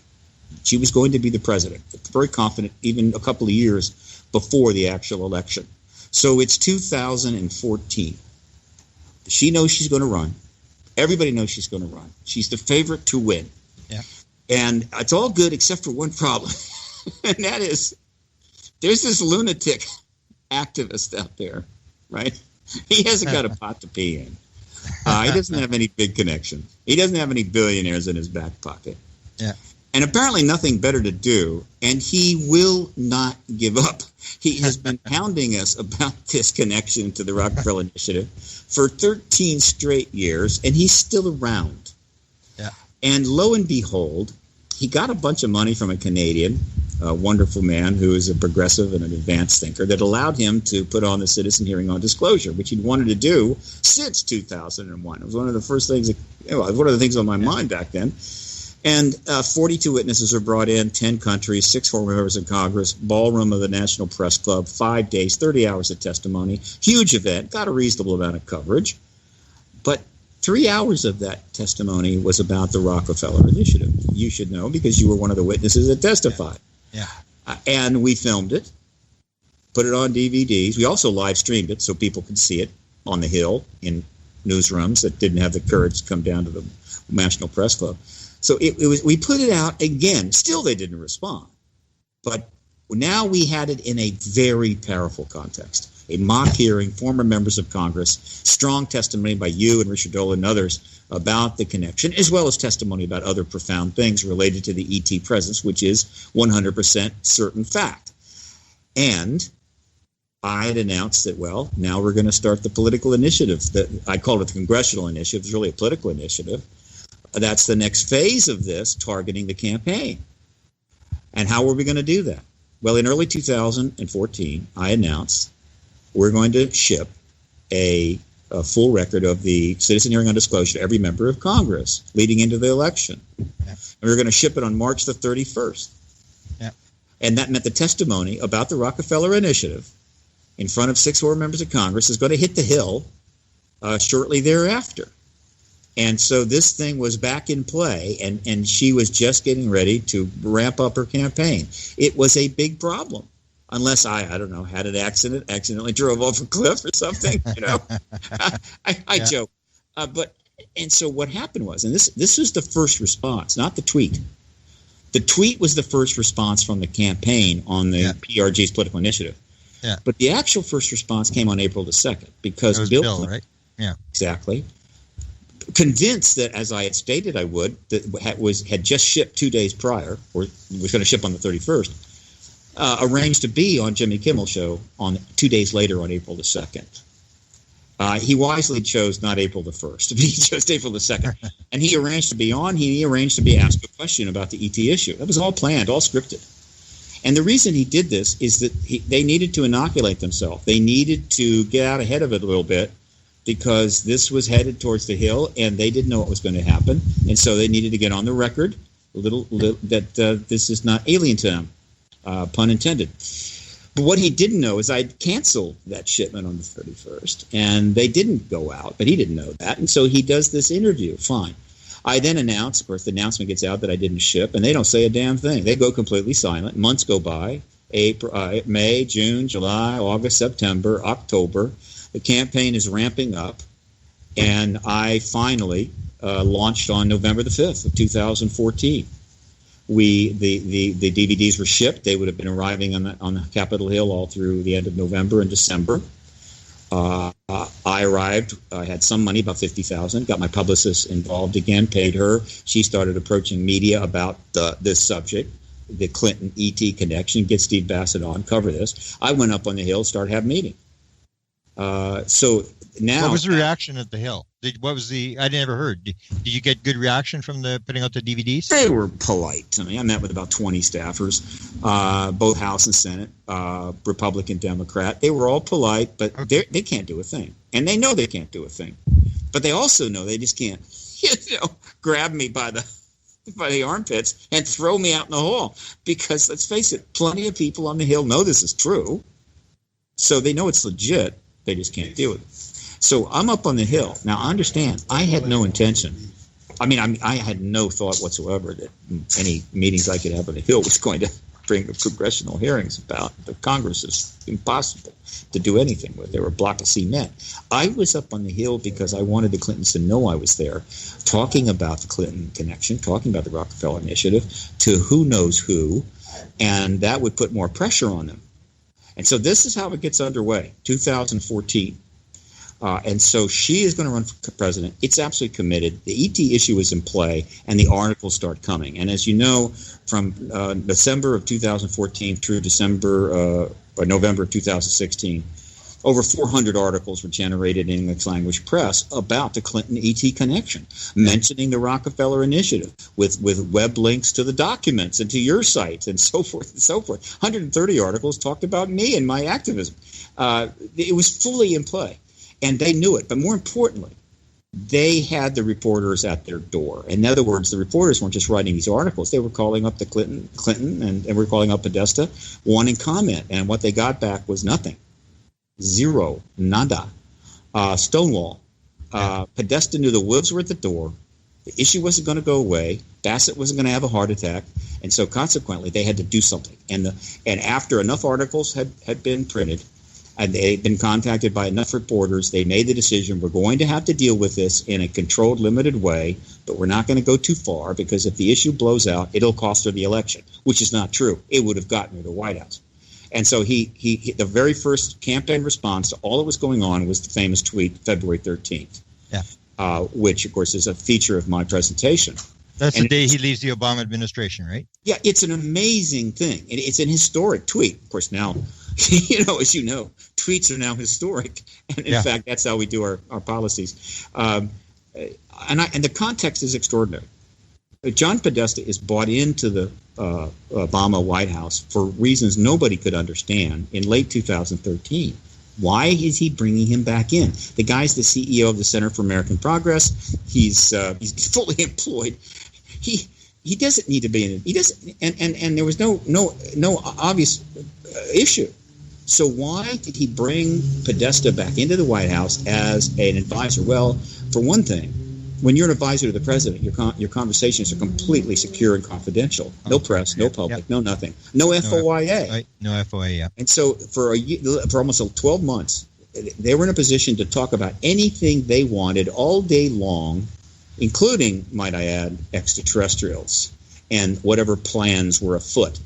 She was going to be the president. Very confident, even a couple of years before the actual election. So it's 2014. She knows she's going to run. Everybody knows she's going to run. She's the favorite to win. Yeah. And it's all good except for one problem. And that is, there's this lunatic activist out there, right? He hasn't got a pot to pee in. He doesn't have any big connections. He doesn't have any billionaires in his back pocket. Yeah. And apparently nothing better to do, and he will not give up. He has been hounding us about this connection to the Rockefeller Initiative for 13 straight years, and he's still around. Yeah. And lo and behold, he got a bunch of money from a Canadian, a wonderful man who is a progressive and an advanced thinker, that allowed him to put on the citizen hearing on disclosure, which he'd wanted to do since 2001. It was one of the first things, one of the things on my mind back then. And 42 witnesses are brought in, 10 countries, 6 former members of Congress, ballroom of the National Press Club, 5 days, 30 hours of testimony, huge event, got a reasonable amount of coverage. But 3 hours of that testimony was about the Rockefeller Initiative. You should know because you were one of the witnesses that testified. Yeah. And we filmed it, put it on DVDs. We also live streamed it so people could see it on the Hill in newsrooms that didn't have the courage to come down to the National Press Club. So it was. We put it out again. Still, they didn't respond. But now we had it in a very powerful context. A mock hearing, former members of Congress, strong testimony by you and Richard Dolan and others about the connection, as well as testimony about other profound things related to the ET presence, which is 100% certain fact. And I had announced that, well, now we're going to start the political initiative. That I called it the congressional initiative. It's really a political initiative. That's the next phase of this, targeting the campaign. And how were we going to do that? Well, in early 2014, I announced we're going to ship a full record of the citizen hearing on disclosure to every member of Congress leading into the election. Yeah. And we're going to ship it on March the 31st. Yeah. And that meant the testimony about the Rockefeller Initiative in front of 6 former members of Congress is going to hit the Hill shortly thereafter. And so this thing was back in play, and she was just getting ready to ramp up her campaign. It was a big problem, unless I don't know, had an accident, accidentally drove off a cliff or something, you know. I joke. And so what happened was, and this was the first response, not the tweet. The tweet was the first response from the campaign on the PRG's political initiative. Yeah. But the actual first response came on April the 2nd, because it was Bill Clinton, right? Yeah. Exactly. Convinced that, as I had stated I would, that had just shipped 2 days prior, or was going to ship on the 31st, arranged to be on Jimmy Kimmel's show on 2 days later on April the 2nd. He wisely chose not April the 1st. He chose April the 2nd. And he arranged to be on. He arranged to be asked a question about the ET issue. That was all planned, all scripted. And the reason he did this is that they needed to inoculate themselves. They needed to get out ahead of it a little bit, because this was headed towards the Hill, and they didn't know what was going to happen. And so they needed to get on the record that this is not alien to them, pun intended. But what he didn't know is I'd canceled that shipment on the 31st, and they didn't go out, but he didn't know that. And so he does this interview. Fine. I then announce, of course, the announcement gets out that I didn't ship, and they don't say a damn thing. They go completely silent. Months go by, April, May, June, July, August, September, October. The campaign is ramping up, and I finally launched on November the 5th of 2014. The DVDs were shipped. They would have been arriving on the Capitol Hill all through the end of November and December. I arrived. I had some money, about $50,000. Got my publicist involved again. Paid her. She started approaching media about this subject, the Clinton ET connection. Get Steve Bassett on, cover this. I went up on the Hill, started having meetings. So now, what was the reaction at the Hill? I never heard. Did you get good reaction from the putting out the DVDs? They were polite to me. I met with about 20 staffers, both House and Senate, Republican, Democrat. They were all polite, but they can't do a thing. And they know they can't do a thing. But they also know they just can't, grab me by the armpits and throw me out in the hall. Because let's face it, plenty of people on the Hill know this is true. So they know it's legit. They just can't deal with it. So I'm up on the Hill. Now, understand, I had no intention. I had no thought whatsoever that any meetings I could have on the Hill was going to string of congressional hearings about the Congress is impossible to do anything with. They were a block of cement. I was up on the Hill because I wanted the Clintons to know I was there, talking about the Clinton connection, talking about the Rockefeller Initiative to who knows who, and that would put more pressure on them. And so this is how it gets underway, 2014. And so she is going to run for president. It's absolutely committed. The ET issue is in play, and the articles start coming. And as you know, from December of 2014 through November of 2016, over 400 articles were generated in English language press about the Clinton ET connection, mentioning the Rockefeller Initiative with web links to the documents and to your sites and so forth and so forth. 130 articles talked about me and my activism. It was fully in play. And they knew it. But more importantly, they had the reporters at their door. In other words, the reporters weren't just writing these articles. They were calling up the Clinton and were calling up Podesta, wanting comment. And what they got back was nothing. Zero. Nada. Stonewall. Podesta knew the wolves were at the door. The issue wasn't going to go away. Bassett wasn't going to have a heart attack. And so consequently, they had to do something. And after enough articles had been printed, and they'd been contacted by enough reporters, they made the decision, we're going to have to deal with this in a controlled, limited way, but we're not going to go too far, because if the issue blows out, it'll cost her the election, which is not true. It would have gotten her the White House. And so he the very first campaign response to all that was going on was the famous tweet, February 13th, which, of course, is a feature of my presentation. That's the day he leaves the Obama administration, right? Yeah, it's an amazing thing. It's an historic tweet. Of course, now, as you know, tweets are now historic. And in fact, that's how we do our policies. And the context is extraordinary. John Podesta is bought into the Obama White House for reasons nobody could understand in late 2013. Why is he bringing him back in? The guy's the CEO of the Center for American Progress. He's fully employed. He doesn't need to be in it. He doesn't, and there was no obvious issue. So why did he bring Podesta back into the White House as an advisor? Well, for one thing, when you're an advisor to the president, your conversations are completely secure and confidential. No press, no public, no nothing, no FOIA. Right, no FOIA. Yeah. And so for almost 12 months, they were in a position to talk about anything they wanted all day long, including, might I add, extraterrestrials and whatever plans were afoot.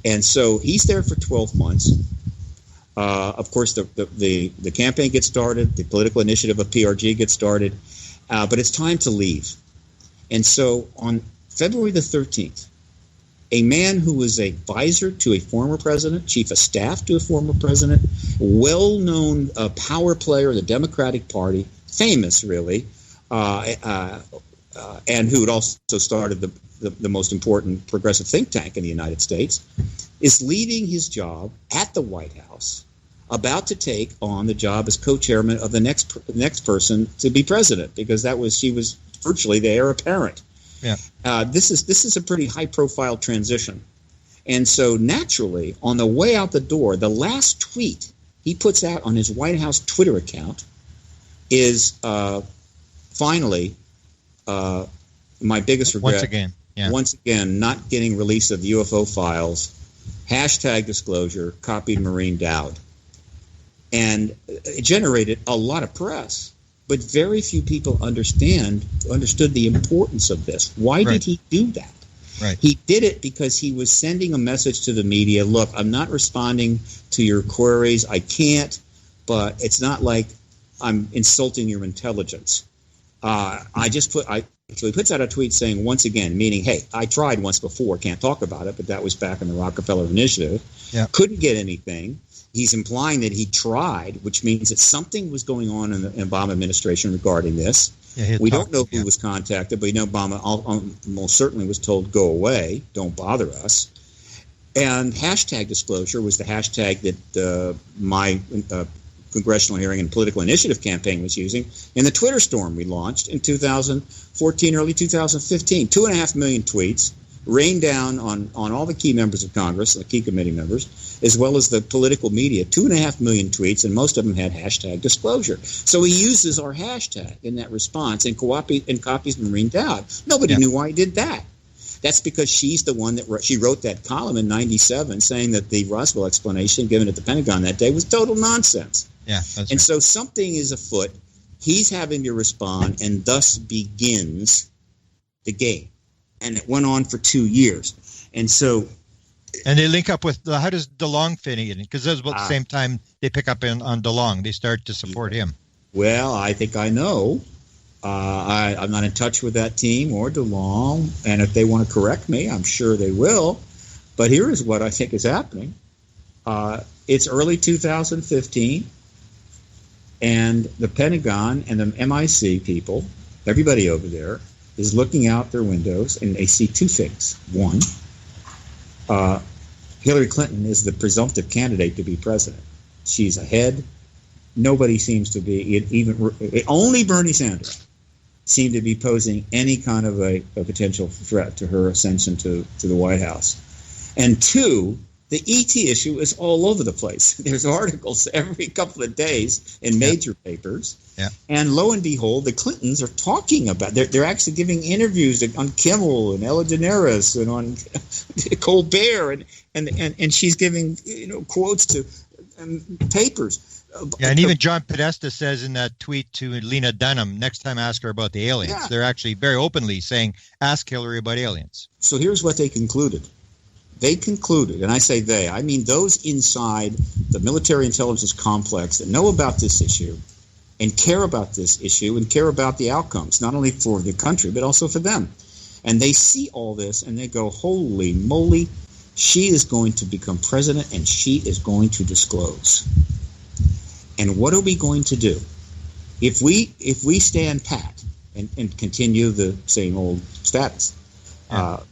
And so he's there for 12 months. Of course, the campaign gets started. The political initiative of PRG gets started. But it's time to leave. And so on February the 13th, a man who was a advisor to a former president, chief of staff to a former president, well-known power player of the Democratic Party, famous really, and who had also started the most important progressive think tank in the United States, is leaving his job at the White House, about to take on the job as co-chairman of the next person to be president, because she was virtually the heir apparent. Yeah. This is a pretty high-profile transition, and so naturally, on the way out the door, the last tweet he puts out on his White House Twitter account is finally my biggest regret. Once again, not getting release of UFO files. #disclosure. Copied Maureen Dowd. And it generated a lot of press, but very few people understood the importance of this. Why did he do that? Right. He did it because he was sending a message to the media. Look, I'm not responding to your queries. I can't, but it's not like I'm insulting your intelligence. So he puts out a tweet saying, once again, meaning, hey, I tried once before, can't talk about it, but that was back in the Rockefeller Initiative. Yeah. Couldn't get anything. He's implying that he tried, which means that something was going on in the Obama administration regarding this. Yeah, we don't know who was contacted, but we know Obama most certainly was told, go away, don't bother us. And #disclosure was the hashtag that my congressional hearing and political initiative campaign was using in the Twitter storm we launched in 2014, early 2015. 2.5 million tweets rained down on all the key members of Congress, the key committee members, as well as the political media. 2.5 million tweets, and most of them had #disclosure. So he uses our hashtag in that response and copies Maureen Dowd. Nobody knew why he did that. That's because she's the one that she wrote that column in '97 saying that the Roswell explanation given at the Pentagon that day was total nonsense. Yeah, that's and right. So something is afoot. He's having to respond, and thus begins the game. And it went on for 2 years. And so... And they link up with, how does DeLong fit in? Because that's about the same time they pick up on DeLong. They start to support him. Well, I think I know. I'm not in touch with that team or DeLong. And if they want to correct me, I'm sure they will. But here is what I think is happening. It's early 2015. And the Pentagon and the MIC people, everybody over there, is looking out their windows, and they see two things. One, Hillary Clinton is the presumptive candidate to be president. She's ahead. Nobody seems to be, only Bernie Sanders seemed to be posing any kind of a potential threat to her ascension to the White House. And two, the ET issue is all over the place. There's articles every couple of days in major papers. Yeah. And lo and behold, the Clintons are talking about, they're actually giving interviews on Kimmel and Ellen DeGeneres and on Colbert, and she's giving quotes to papers. Yeah, and even John Podesta says in that tweet to Lena Dunham, next time ask her about the aliens. Yeah. They're actually very openly saying, ask Hillary about aliens. So here's what they concluded. They concluded, and I say they, I mean those inside the military intelligence complex that know about this issue and care about this issue and care about the outcomes, not only for the country, but also for them. And they see all this and they go, holy moly, she is going to become president and she is going to disclose. And what are we going to do? If we stand pat and continue the same old status,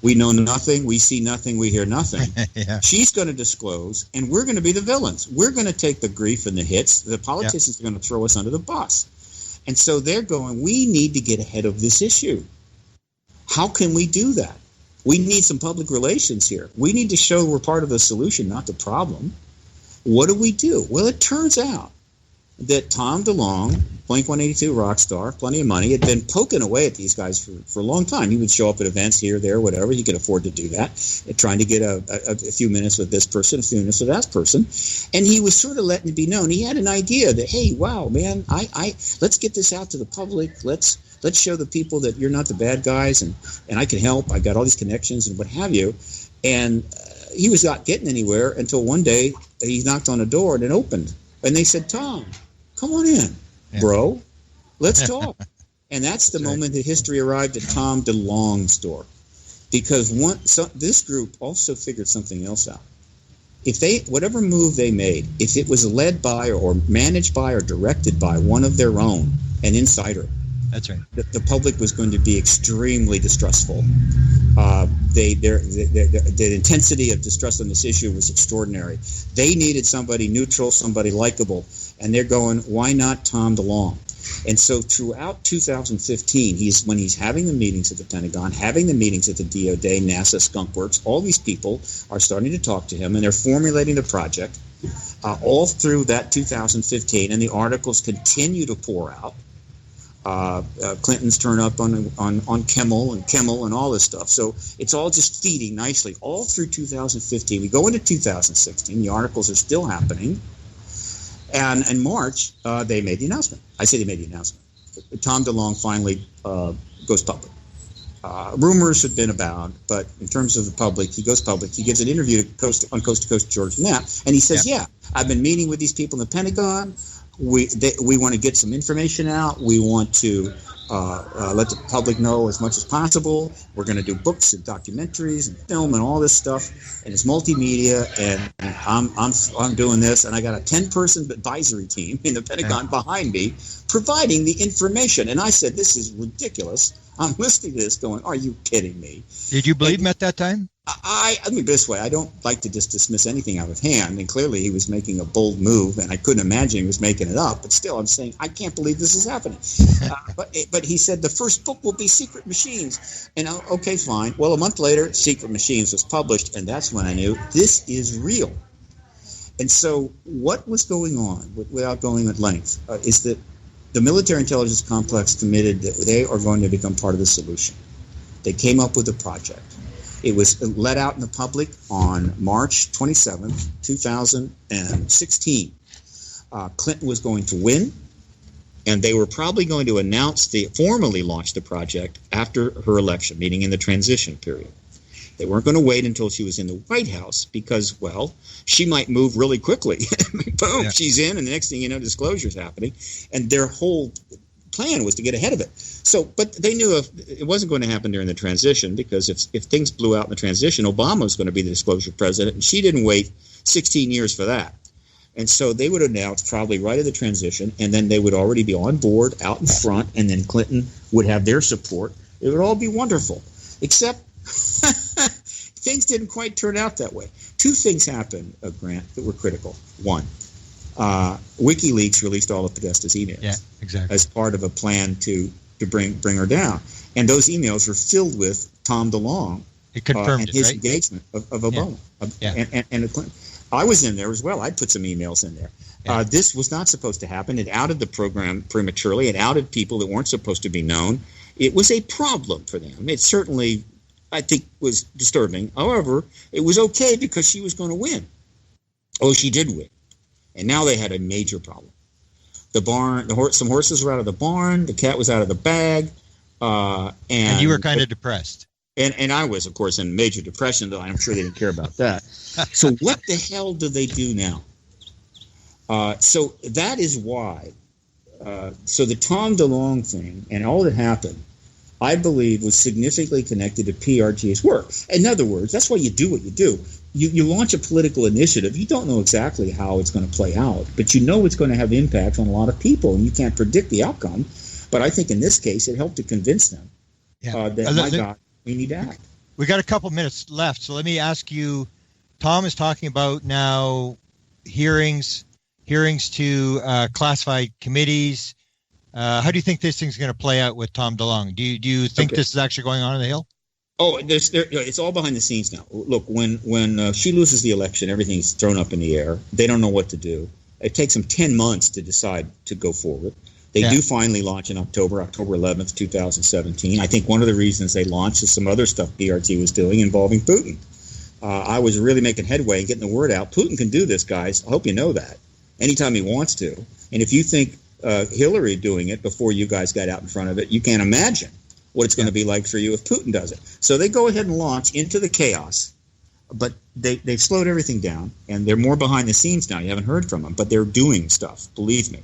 we know nothing, we see nothing, we hear nothing. Yeah. She's going to disclose, and we're going to be the villains. We're going to take the grief and the hits. The politicians are going to throw us under the bus. And so they're going, we need to get ahead of this issue. How can we do that? We need some public relations here. We need to show we're part of the solution, not the problem. What do we do? Well, it turns out that Tom DeLonge, Blink-182 rock star, plenty of money, had been poking away at these guys for a long time. He would show up at events here, there, whatever. He could afford to do that, trying to get a few minutes with this person, a few minutes with that person. And he was sort of letting it be known. He had an idea that, hey, wow, man, let's get this out to the public. Let's show the people that you're not the bad guys, and I can help. I got all these connections and what have you. And he was not getting anywhere until one day he knocked on a door and it opened. And they said, Tom, come on in, bro. Let's talk. And that's the moment that history arrived at Tom DeLonge's door. Because this group also figured something else out. If whatever move they made, if it was led by or managed by or directed by one of their own, an insider, that's right, the public was going to be extremely distrustful. The intensity of distrust on this issue was extraordinary. They needed somebody neutral, somebody likable, and they're going, why not Tom DeLonge? And so throughout 2015, when he's having the meetings at the Pentagon, having the meetings at the DOD, NASA, Skunk Works, all these people are starting to talk to him, and they're formulating the project all through that 2015, and the articles continue to pour out. Clinton's turn up on Kimmel and all this stuff. So it's all just feeding nicely all through 2015. We go into 2016. The articles are still happening. And in March, they made the announcement. I say they made the announcement. Tom DeLonge finally goes public. Rumors had been about, but in terms of the public, he goes public. He gives an interview on Coast to Coast Georgia Now, and he says, I've been meeting with these people in the Pentagon. We want to get some information out. We want to let the public know as much as possible. We're going to do books and documentaries and film and all this stuff, and it's multimedia. And I'm doing this, and I got a 10-person advisory team in the Pentagon behind me, providing the information. And I said, "This is ridiculous." I'm listening to this, going, "Are you kidding me?" Did you believe him at that time? I mean, this way, I don't like to just dismiss anything out of hand, and clearly he was making a bold move, and I couldn't imagine he was making it up, but still, I'm saying, I can't believe this is happening. But he said the first book will be Secret Machines, and okay, fine. Well, a month later, Secret Machines was published, and that's when I knew this is real. And so what was going on, without going at length, is that the military intelligence complex committed that they are going to become part of the solution. They came up with a project. It was let out in the public on March 27th, 2016. Clinton was going to win, and they were probably going to formally launch the project after her election, meaning in the transition period. They weren't going to wait until she was in the White House because, well, she might move really quickly. Boom, she's in, and the next thing you know, disclosure's happening. And their whole plan was to get ahead of it. So, but they knew it wasn't going to happen during the transition, because if things blew out in the transition, Obama was going to be the disclosure president, and she didn't wait 16 years for that. And so they would announce probably right at the transition, and then they would already be on board, out in front, and then Clinton would have their support. It would all be wonderful, except things didn't quite turn out that way. Two things happened, Grant, that were critical. One, WikiLeaks released all of Podesta's emails. Yeah, exactly. As part of a plan to bring her down. And those emails were filled with Tom DeLonge. It confirmed and his right? engagement of Obama. And Clinton. I was in there as well. I'd put some emails in there. Yeah. This was not supposed to happen. It outed the program prematurely. It outed people that weren't supposed to be known. It was a problem for them. It certainly, I think, was disturbing. However, it was okay because she was going to win. Oh, she did win. And now they had a major problem. The barn, some horses were out of the barn. The cat was out of the bag. And you were kind of depressed. And I was, of course, in major depression, though I'm sure they didn't care about that. So what the hell do they do now? So that is why. So the Tom DeLonge thing and all that happened, I believe, was significantly connected to PRG's work. In other words, that's why you do what you do. You launch a political initiative. You don't know exactly how it's going to play out, but you know it's going to have impact on a lot of people, and you can't predict the outcome. But I think in this case, it helped to convince them that, my God, we need to act. We got a couple minutes left, so let me ask you. Tom is talking about now hearings to classified committees. How do you think this thing's going to play out with Tom DeLonge? Do you think this is actually going on in the Hill? Oh, it's all behind the scenes now. Look, when she loses the election, everything's thrown up in the air. They don't know what to do. It takes them 10 months to decide to go forward. They do finally launch in October 11th, 2017. I think one of the reasons they launched is some other stuff PRT was doing involving Putin. I was really making headway and getting the word out. Putin can do this, guys. I hope you know that. Anytime he wants to. And if you think Hillary doing it before you guys got out in front of it, you can't imagine what it's going to be like for you if Putin does it. So they go ahead and launch into the chaos, but they've slowed everything down, and they're more behind the scenes now. You haven't heard from them, but they're doing stuff, believe me.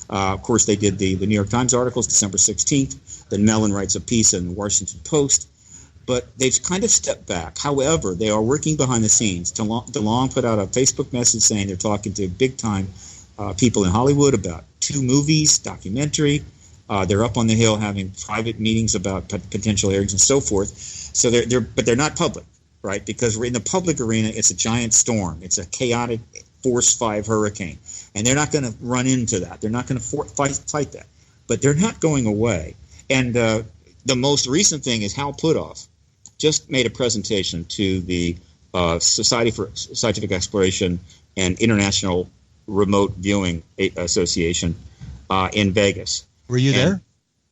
Of course, they did the New York Times articles December 16th. Then Mellon writes a piece in the Washington Post. But they've kind of stepped back. However, they are working behind the scenes. DeLonge put out a Facebook message saying they're talking to big-time people in Hollywood about 2 movies, documentary. They're up on the Hill having private meetings about potential hearings and so forth. So but they're not public, right? Because we're in the public arena, it's a giant storm. It's a chaotic Force 5 hurricane. And they're not going to run into that. They're not going to fight that. But they're not going away. And the most recent thing is Hal Puthoff just made a presentation to the Society for Scientific Exploration and International Remote Viewing Association in Vegas. Were you there?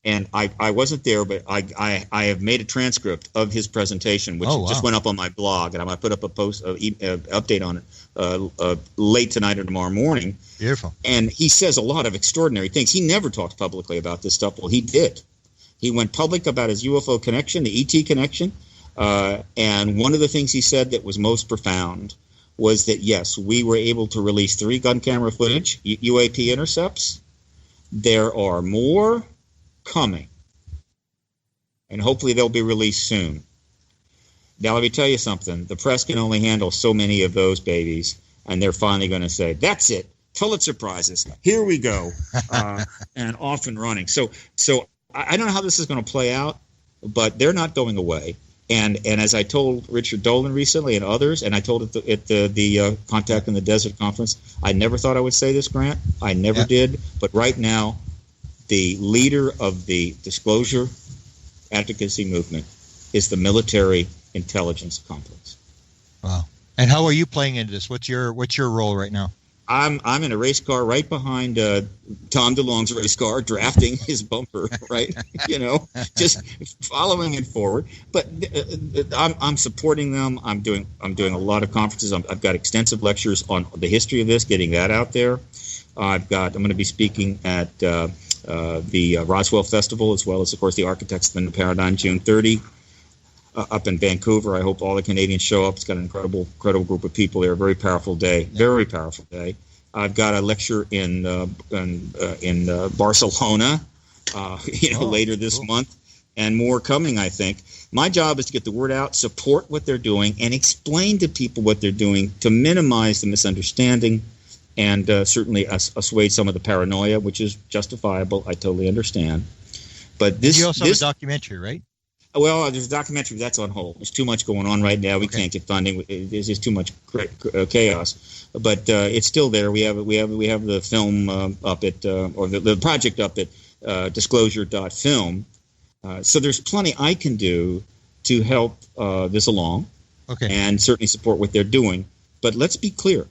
And I wasn't there, but I have made a transcript of his presentation, which just went up on my blog, and I'm going to put up a post, update on it late tonight or tomorrow morning. Beautiful. And he says a lot of extraordinary things. He never talked publicly about this stuff. Well, he did. He went public about his UFO connection, the ET connection, and one of the things he said that was most profound was that, yes, we were able to release 3 gun camera footage, UAP intercepts. There are more coming, and hopefully they'll be released soon. Now, let me tell you something. The press can only handle so many of those babies, and they're finally going to say, that's it, Pulitzer Prizes, here we go, and off and running. So I don't know how this is going to play out, but they're not going away. And as I told Richard Dolan recently and others, and I told it at the Contact in the Desert conference, I never thought I would say this, Grant. I never did. But right now, the leader of the disclosure advocacy movement is the military intelligence complex. Wow. And how are you playing into this? What's your role right now? I'm in a race car right behind Tom DeLonge's race car, drafting his bumper, right? Just following it forward. But I'm supporting them. I'm doing a lot of conferences. I've got extensive lectures on the history of this, getting that out there. I'm going to be speaking at the Roswell Festival, as well as, of course, the Architects of the New Paradigm, June 30. Up in Vancouver. I hope all the Canadians show up. It's got an incredible group of people there. Very powerful day. Very powerful day. I've got a lecture in Barcelona, later this month, and more coming, I think. My job is to get the word out, support what they're doing, and explain to people what they're doing to minimize the misunderstanding and certainly assuage some of the paranoia, which is justifiable. I totally understand. But you also have a documentary, right? Well, there's a documentary that's on hold. There's too much going on right now. We can't get funding. There's just too much chaos. But it's still there. We have the film up at or the project up at disclosure.film. So there's plenty I can do to help this along, and certainly support what they're doing. But let's be clear: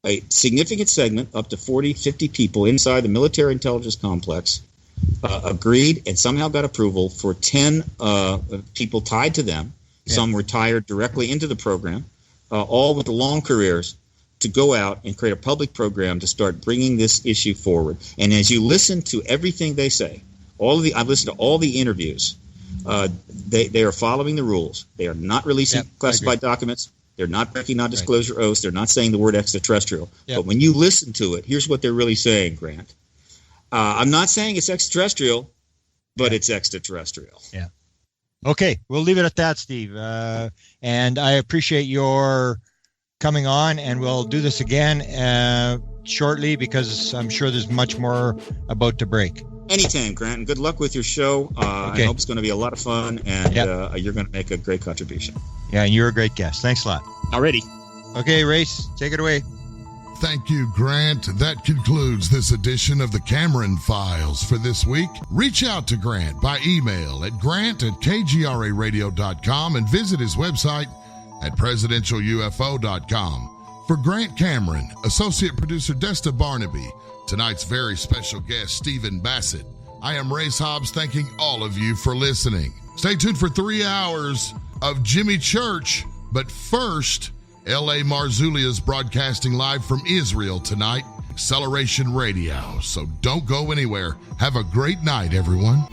a significant segment, up to 40, 50 people inside the military intelligence complex, agreed and somehow got approval for 10 people tied to them. Yeah. Some retired directly into the program, all with long careers, to go out and create a public program to start bringing this issue forward. And as you listen to everything they say, I've listened to all the interviews. They are following the rules. They are not releasing classified documents. They're not breaking non-disclosure oaths. They're not saying the word extraterrestrial. Yep. But when you listen to it, here's what they're really saying, Grant. I'm not saying it's extraterrestrial, but it's extraterrestrial. Yeah. Okay, we'll leave it at that, Steve. And I appreciate your coming on, and we'll do this again shortly, because I'm sure there's much more about to break. Anytime, Grant, and good luck with your show. I hope it's going to be a lot of fun, and you're going to make a great contribution. Yeah, and you're a great guest. Thanks a lot. Alrighty. Okay, Race, take it away. Thank you, Grant. That concludes this edition of the Cameron Files for this week. Reach out to Grant by email at grant@kgraradio.com and visit his website at presidentialufo.com. For Grant Cameron, Associate Producer Desta Barnaby, tonight's very special guest, Stephen Bassett, I am Race Hobbs, thanking all of you for listening. Stay tuned for 3 hours of Jimmy Church, but first, L.A. Marzulia's broadcasting live from Israel tonight, Acceleration Radio. So don't go anywhere. Have a great night, everyone.